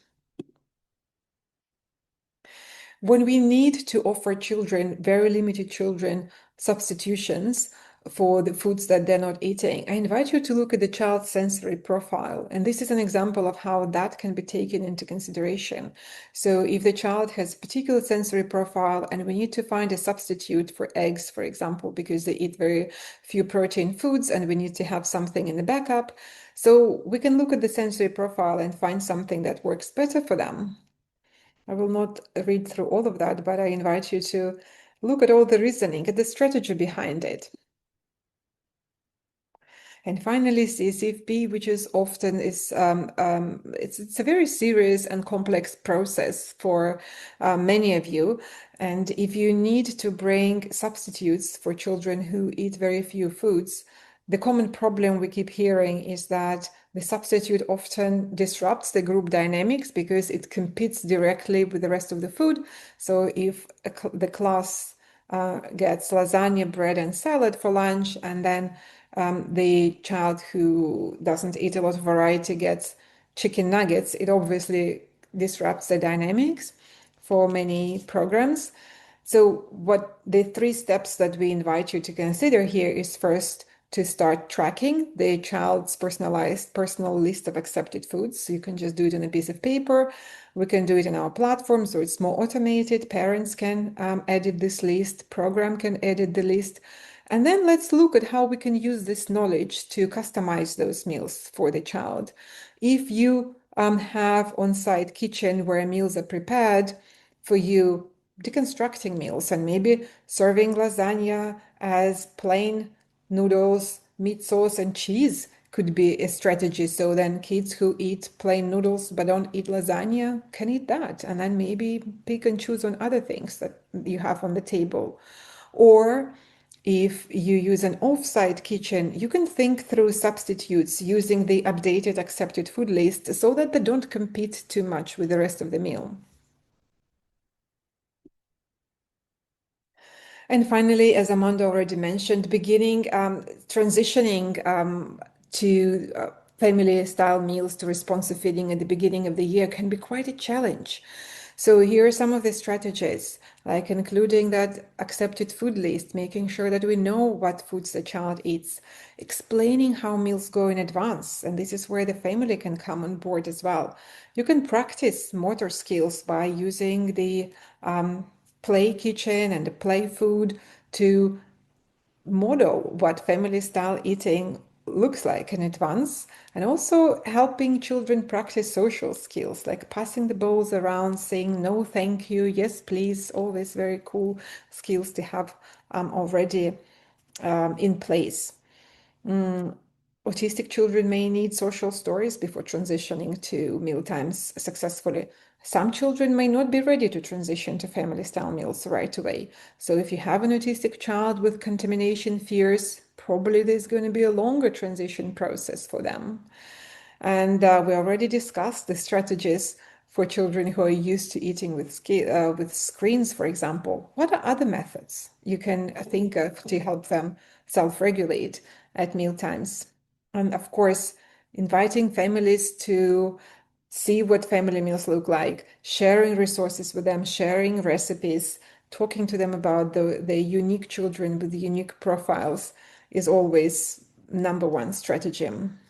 When we need to offer children, very limited children, substitutions for the foods that they're not eating, I invite you to look at the child's sensory profile. And this is an example of how that can be taken into consideration. So if the child has a particular sensory profile and we need to find a substitute for eggs, for example, because they eat very few protein foods and we need to have something in the backup, so we can look at the sensory profile and find something that works better for them. I will not read through all of that, but I invite you to look at all the reasoning, at the strategy behind it. And finally, CCFP, which is often it's a very serious and complex process for many of you. And if you need to bring substitutes for children who eat very few foods, the common problem we keep hearing is that the substitute often disrupts the group dynamics because it competes directly with the rest of the food. So if the class gets lasagna, bread, and salad for lunch, and then the child who doesn't eat a lot of variety gets chicken nuggets, it obviously disrupts the dynamics for many programs. So what the 3 steps that we invite you to consider here is first to start tracking the child's personalized personal list of accepted foods. So you can just do it on a piece of paper. We can do it in our platform, so it's more automated. Parents can edit this list, program can edit the list. And then let's look at how we can use this knowledge to customize those meals for the child. If you have on-site kitchen where meals are prepared for you, deconstructing meals and maybe serving lasagna as plain noodles, meat sauce, and cheese could be a strategy. So then kids who eat plain noodles but don't eat lasagna can eat that, and then maybe pick and choose on other things that you have on the table. Or if you use an off-site kitchen, you can think through substitutes using the updated accepted food list so that they don't compete too much with the rest of the meal. And finally, as Amanda already mentioned, transitioning to family style meals to responsive feeding at the beginning of the year can be quite a challenge. So here are some of the strategies, like including that accepted food list, making sure that we know what foods the child eats, explaining how meals go in advance. And this is where the family can come on board as well. You can practice motor skills by using the play kitchen and the play food to model what family style eating looks like in advance, and also helping children practice social skills like passing the bowls around, saying no thank you, yes please, all these very cool skills to have already in place. Autistic children may need social stories before transitioning to mealtimes successfully. Some children may not be ready to transition to family style meals right away. So, if you have an autistic child with contamination fears, probably there's going to be a longer transition process for them. And we already discussed the strategies for children who are used to eating with screens, for example. What are other methods you can think of to help them self-regulate at meal times? And of course, inviting families to see what family meals look like, sharing resources with them, sharing recipes, talking to them about the unique children with unique profiles is always number one stratagem.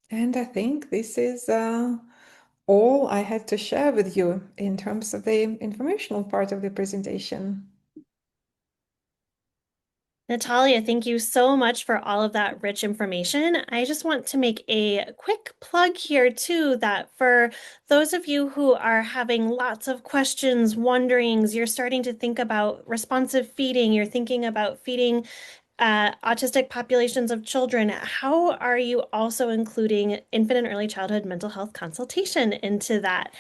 And I think this is all I had to share with you in terms of the informational part of the presentation. Natalia, thank you so much for all of that rich information. I just want to make a quick plug here too, that for those of you who are having lots of questions, wonderings, you're starting to think about responsive feeding, you're thinking about feeding autistic populations of children, how are you also including infant and early childhood mental health consultation into that?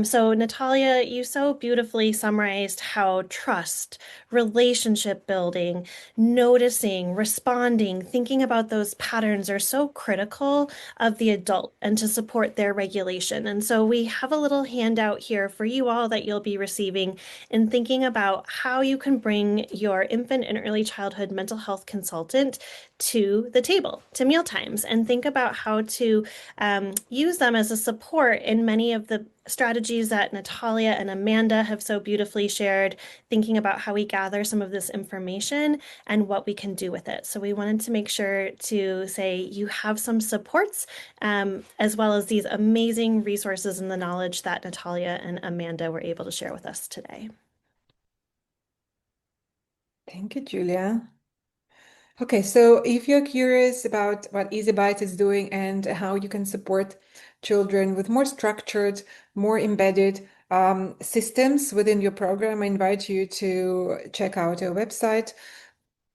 So, Natalia, you so beautifully summarized how trust, relationship building, noticing, responding, thinking about those patterns are so critical of the adult and to support their regulation. And so, we have a little handout here for you all that you'll be receiving in thinking about how you can bring your infant and early childhood mental health consultant to the table, to mealtimes, and think about how to use them as a support in many of the strategies that Natalia and Amanda have so beautifully shared, thinking about how we gather some of this information and what we can do with it. So we wanted to make sure to say you have some supports as well as these amazing resources and the knowledge that Natalia and Amanda were able to share with us today. Thank you, Julia. Okay, so if you're curious about what EasyBite is doing and how you can support children with more structured, more embedded systems within your program, I invite you to check out our website.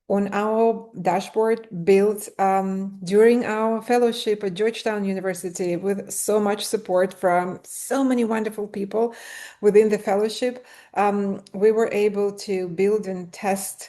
On our dashboard built during our fellowship at Georgetown University with so much support from so many wonderful people within the fellowship, we were able to build and test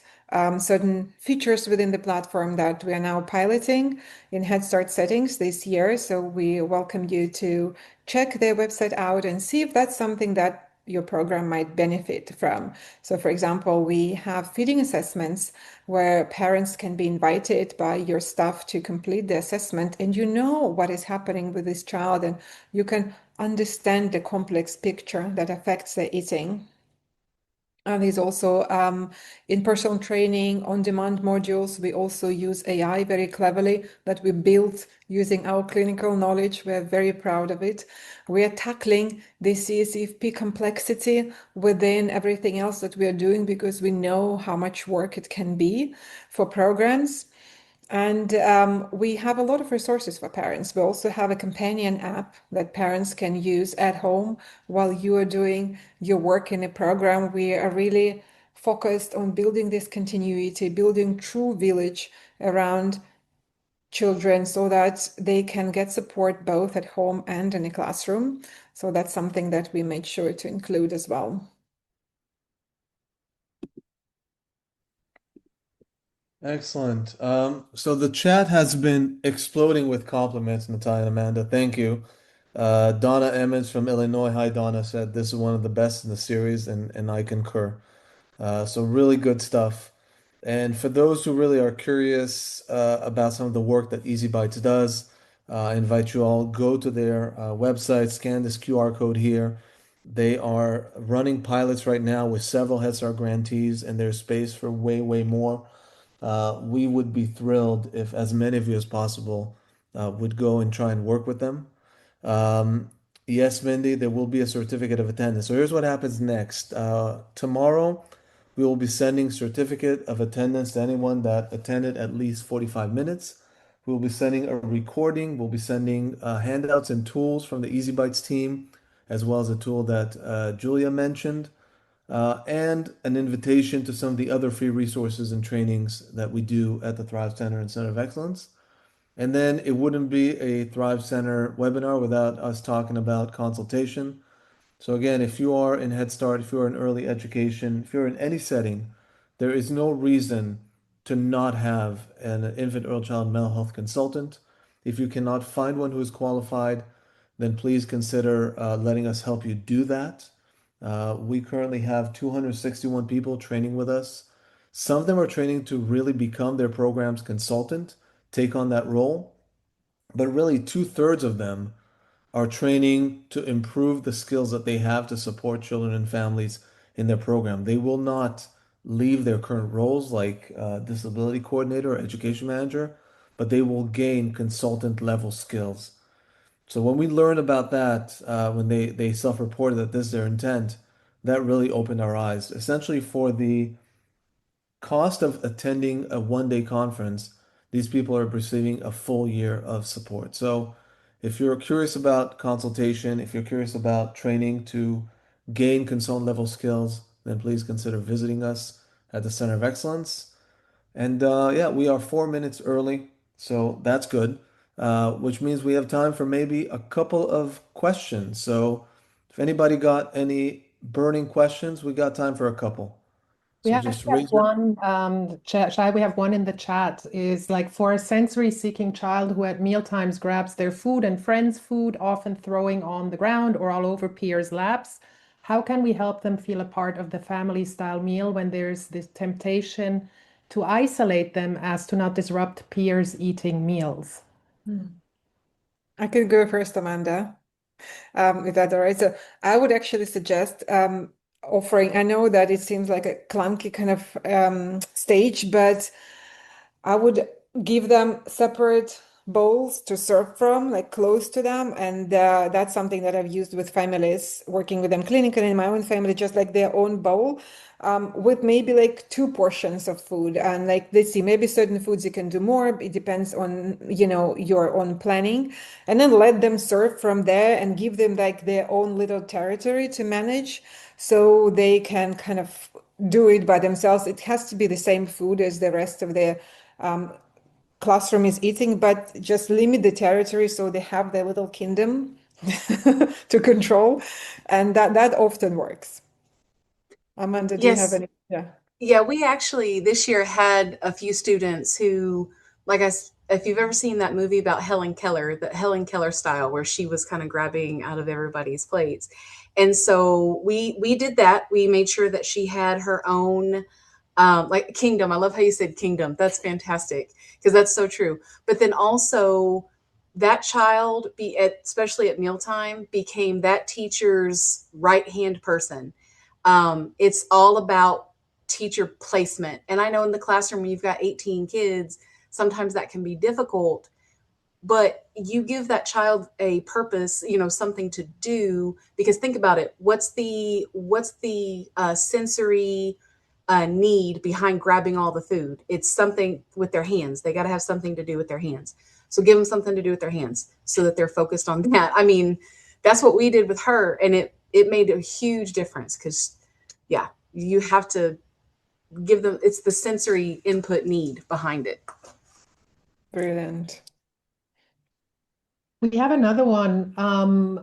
certain features within the platform that we are now piloting in Head Start settings this year. So we welcome you to check their website out and see if that's something that your program might benefit from. So, for example, we have feeding assessments where parents can be invited by your staff to complete the assessment, and you know what is happening with this child, and you can understand the complex picture that affects their eating. And there's also in-person training, on-demand modules. We also use AI very cleverly that we built using our clinical knowledge. We're very proud of it. We are tackling the CSFP complexity within everything else that we are doing because we know how much work it can be for programs. And we have a lot of resources for parents. We also have a companion app that parents can use at home while you are doing your work in a program. We are really focused on building this continuity, building true village around children so that they can get support both at home and in a classroom. So that's something that we made sure to include as well. Excellent. So the chat has been exploding with compliments, Natalia and Amanda. Thank you. Donna Emmons from Illinois, hi Donna, said this is one of the best in the series, and I concur. So really good stuff. And for those who really are curious about some of the work that Easy Bytes does, I invite you all go to their website, scan this QR code here, They are running pilots right now with several Head Start grantees, and there's space for way, way more. We would be thrilled if as many of you as possible would go and try and work with them. Um, yes, Mindy, there will be a certificate of attendance. So here's what happens next. Tomorrow, we will be sending certificate of attendance to anyone that attended at least 45 minutes. We will be sending a recording. We'll be sending handouts and tools from the Easy Bytes team, as well as a tool that Julia mentioned, and an invitation to some of the other free resources and trainings that we do at the Thrive Center and Center of Excellence. And then it wouldn't be a Thrive Center webinar without us talking about consultation. So again, if you are in Head Start, if you're in early education, if you're in any setting, there is no reason to not have an infant, early child mental health consultant. If you cannot find one who is qualified, then please consider letting us help you do that. We currently have 261 people training with us. Some of them are training to really become their program's consultant, take on that role, but really two-thirds of them are training to improve the skills that they have to support children and families in their program. They will not leave their current roles like disability coordinator or education manager, but they will gain consultant level skills. So when we learned about that, when they self-reported that this is their intent, that really opened our eyes. Essentially, for the cost of attending a one-day conference, these people are receiving a full year of support. So if you're curious about consultation, if you're curious about training to gain consultant level skills, then please consider visiting us at the Center of Excellence. And yeah, we are 4 minutes early, so that's good, which means we have time for maybe a couple of questions. So if anybody got any burning questions, we got time for a couple. We So just actually have raise your one, Shai, we have one in the chat, is like for a sensory-seeking child who at mealtimes grabs their food and friends' food, often throwing on the ground or all over peers' laps. How can we help them feel a part of the family-style meal when there's this temptation to isolate them as to not disrupt peers eating meals? I can go first, Amanda, if that's all right. So I would actually suggest offering, I know that it seems like a clunky kind of stage, but I would give them separate bowls to serve from, like close to them. And that's something that I've used with families, working with them clinically in my own family, just like their own bowl, with maybe like two portions of food. And like, let's see, maybe certain foods you can do more. It depends on, your own planning. And then let them serve from there and give them like their own little territory to manage so they can kind of do it by themselves. It has to be the same food as the rest of their classroom is eating, but just limit the territory so they have their little kingdom to control. And that often works. Amanda, do you have Yes. any? Yeah. Yeah, we actually this year had a few students who, if you've ever seen that movie about Helen Keller, the Helen Keller style, where she was kind of grabbing out of everybody's plates. And so we did that. We made sure that she had her own like kingdom. I love how you said kingdom. That's fantastic because that's so true. But then also that child especially at mealtime became that teacher's right hand person. It's all about teacher placement. And I know in the classroom when you've got 18 kids, sometimes that can be difficult, but you give that child a purpose, something to do, because think about it. What's the sensory need behind grabbing all the food? It's something with their hands. They got to have something to do with their hands. So give them something to do with their hands so that they're focused on that. I mean, that's what we did with her. And it made a huge difference because, yeah, you have to give them, it's the sensory input need behind it. Brilliant. We have another one.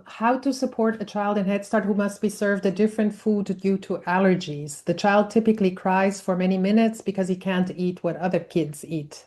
How to support a child in Head Start who must be served a different food due to allergies. The child typically cries for many minutes because he can't eat what other kids eat.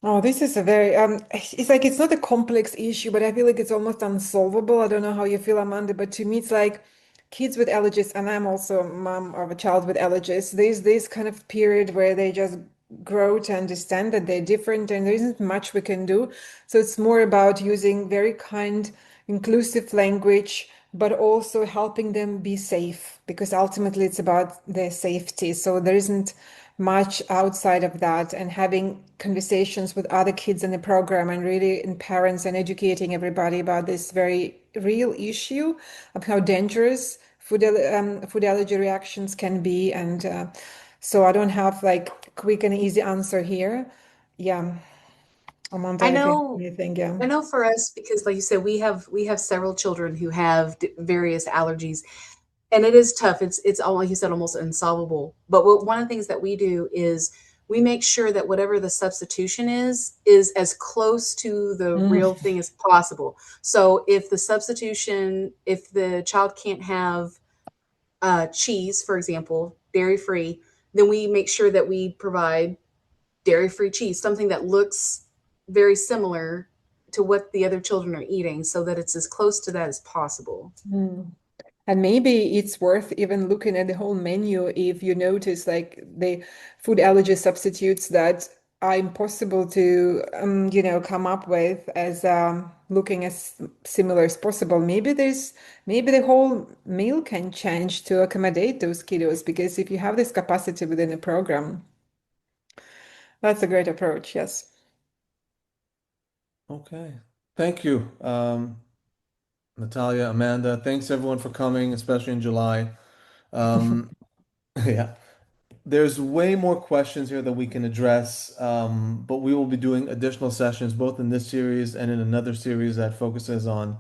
Oh, this is a very it's like it's not a complex issue, but I feel like it's almost unsolvable. I don't know how you feel, Amanda, but to me it's like kids with allergies, and I'm also a mom of a child with allergies. There's this kind of period where they just grow to understand that they're different and there isn't much we can do. So it's more about using very kind, inclusive language, but also helping them be safe, because ultimately it's about their safety. So there isn't much outside of that, and having conversations with other kids in the program and really and parents and educating everybody about this very real issue of how dangerous food allergy reactions can be. And so I don't have like quick and easy answer here. Yeah, Amanda, I know anything, yeah. I know for us, because like you said, we have several children who have various allergies, and it is tough. It's all, like you said, almost unsolvable. But one of the things that we do is we make sure that whatever the substitution is as close to the Mm, real thing as possible. So if the child can't have cheese, for example, dairy free, then we make sure that we provide dairy free cheese, something that looks very similar to what the other children are eating, so that it's as close to that as possible. mm. And maybe it's worth even looking at the whole menu if you notice like the food allergy substitutes that are impossible to come up with as looking as similar as possible. Maybe the whole meal can change to accommodate those kiddos, because if you have this capacity within the program, that's a great approach. Yes. Okay. Thank you, Natalia, Amanda. Thanks everyone for coming, especially in July. Um, yeah. There's way more questions here that we can address, but we will be doing additional sessions both in this series and in another series that focuses on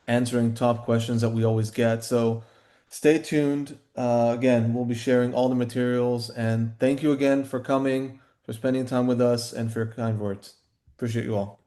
answering top questions that we always get. So stay tuned. Again, we'll be sharing all the materials, and thank you again for coming, for spending time with us, and for your kind words. Appreciate you all.